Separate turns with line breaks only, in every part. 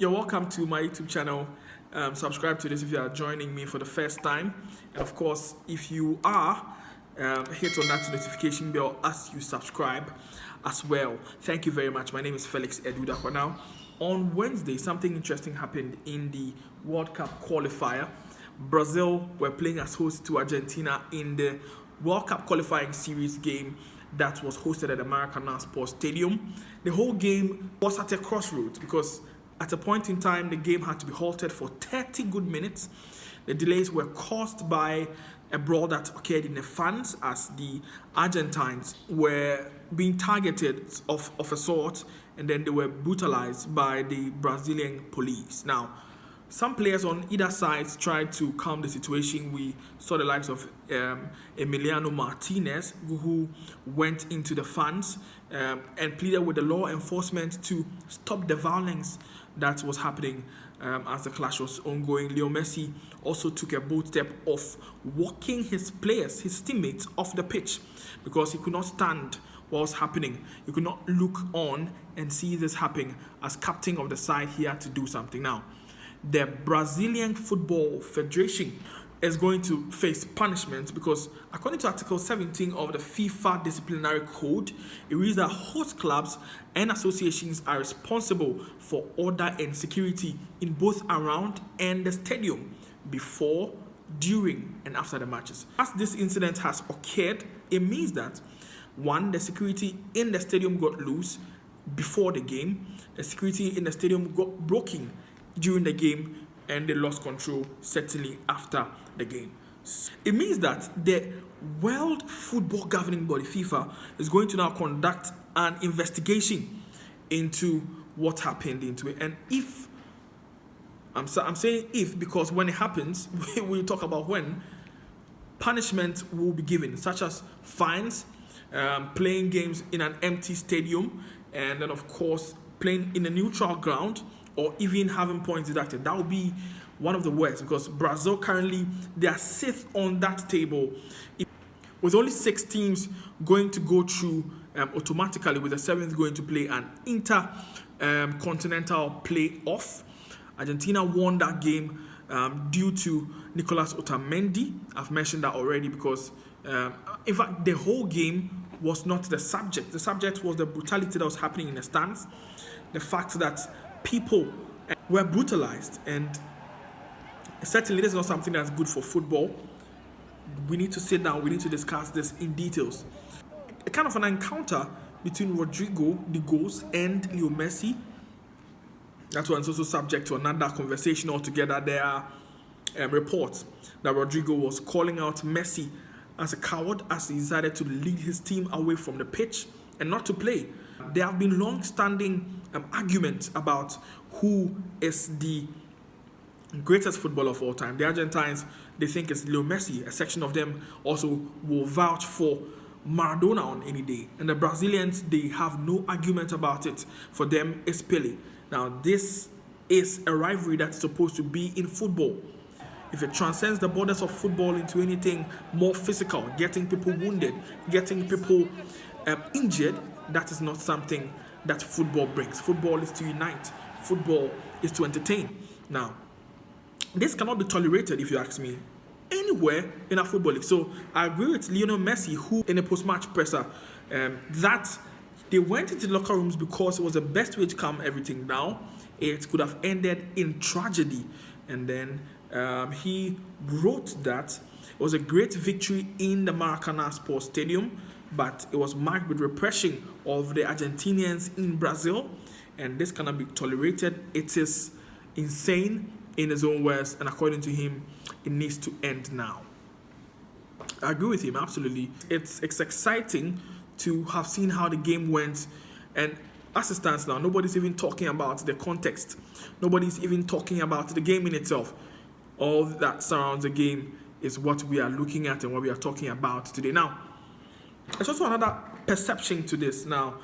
You're welcome to my YouTube channel. Subscribe to this if you are joining me for the first time. And of course, if you are, hit on that notification bell as you subscribe as well. Thank you very much. My name is Felix Eduda. Now, on Wednesday, something interesting happened in the World Cup qualifier. Brazil were playing as host to Argentina in the World Cup qualifying series game that was hosted at the Maracanã Sports Stadium. The whole game was at a crossroads because at a point in time, the game had to be halted for 30 good minutes. The delays were caused by a brawl that occurred in the fans as the Argentines were being targeted of a sort, and then they were brutalized by the Brazilian police. Now, some players on either side tried to calm the situation. We saw the likes of Emiliano Martinez, who went into the fans and pleaded with the law enforcement to stop the violence that was happening as the clash was ongoing. Leo Messi also took a bold step of walking his players, his teammates, off the pitch because he could not stand what was happening. He could not look on and see this happening. As captain of the side, he had to do something. Now, the Brazilian Football Federation is going to face punishment because according to Article 17 of the FIFA Disciplinary Code, it reads that host clubs and associations are responsible for order and security in both around and the stadium before, during, and after the matches. As this incident has occurred, it means that one, the security in the stadium got loose before the game, the security in the stadium got broken during the game, and they lost control certainly after the game. It means that the World Football Governing Body, FIFA, is going to now conduct an investigation into what happened into it. And if, I'm saying if, because when it happens, we'll talk about when, punishment will be given, such as fines, playing games in an empty stadium, and then of course playing in a neutral ground, or even having points deducted. That would be one of the worst because Brazil currently, they are sixth on that table with only 6 teams going to go through automatically, with the 7th going to play an intercontinental playoff. Argentina won that game due to Nicolas Otamendi. I've mentioned that already because in fact the whole game was not the subject. The subject was the brutality that was happening in the stands, the fact that people were brutalized, and certainly this is not something that's good for football. We need to sit down, we need to discuss this in details. A kind of an encounter between Rodrigo, the goals, and Leo Messi. That one's also subject to another conversation altogether. There are reports that Rodrigo was calling out Messi as a coward as he decided to lead his team away from the pitch and not to play. There have been long-standing arguments about who is the greatest footballer of all time. The Argentines, they think it's Leo Messi. A section of them also will vouch for Maradona on any day. And the Brazilians, they have no argument about it. For them, it's Pelé. Now, this is a rivalry that's supposed to be in football. If it transcends the borders of football into anything more physical, getting people wounded, getting people injured, that is not something that football brings. Football is to unite. Football is to entertain. Now, this cannot be tolerated, if you ask me, anywhere in a football league. So I agree with Lionel Messi, who in a post-match presser, that they went into the locker rooms because it was the best way to calm everything down. It could have ended in tragedy. And then he wrote that it was a great victory in the Maracanã Sports Stadium, but it was marked with repression of the Argentinians in Brazil, and this cannot be tolerated. It is insane in his own words, and according to him, it needs to end now. I agree with him, absolutely. It's exciting to have seen how the game went, and as it stands now, nobody's even talking about the context. Nobody's even talking about the game in itself. All that surrounds the game is what we are looking at and what we are talking about today. Now, there's also another perception to this. Now,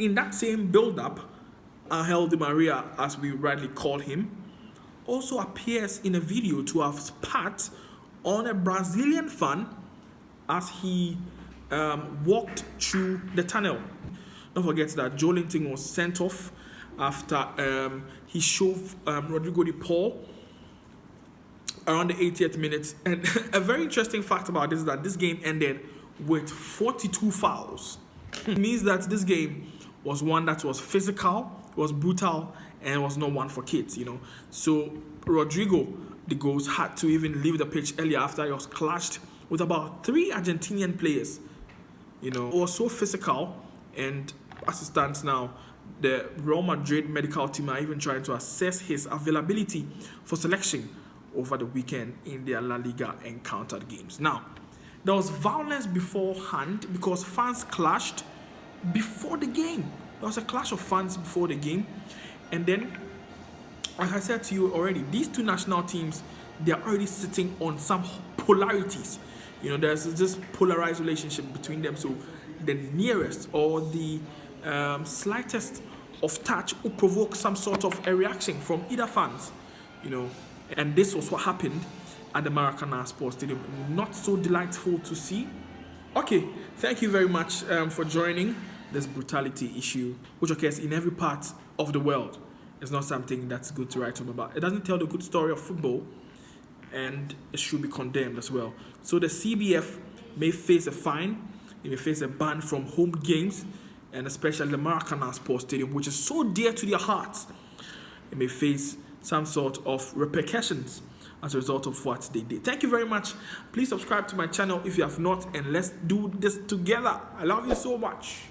in that same build-up, Angel Di Maria, as we rightly call him, also appears in a video to have spat on a Brazilian fan as he walked through the tunnel. Don't forget that Joe Linton was sent off after he shoved Rodrigo de Paul around the 80th minute. And a very interesting fact about this is that this game ended with 42 fouls. It means that this game was one that was physical, was brutal, and was not one for kids, you know. So Rodrigo, the goals, had to even leave the pitch earlier after he was clashed with about 3 Argentinian players. You know, it was so physical, and as it stands now, the Real Madrid medical team are even trying to assess his availability for selection over the weekend in their La Liga encountered games. Now, there was violence beforehand because fans clashed before the game. There was a clash of fans before the game, and then, like I said to you already, these two national teams, they are already sitting on some polarities. You know, there's this polarized relationship between them. So the nearest or the slightest of touch will provoke some sort of a reaction from either fans. You know, and this was what happened at the Maracanã Sports Stadium. Not so delightful to see. Okay, thank you very much for joining this brutality issue, which occurs in every part of the world. It's not something that's good to write home about. It doesn't tell the good story of football, and it should be condemned as well. So the CBF may face a fine, it may face a ban from home games, and especially the Maracanã Sports Stadium, which is so dear to their hearts. It may face some sort of repercussions as a result of what they did. Thank you very much. Please subscribe to my channel if you have not, and let's do this together. I love you so much.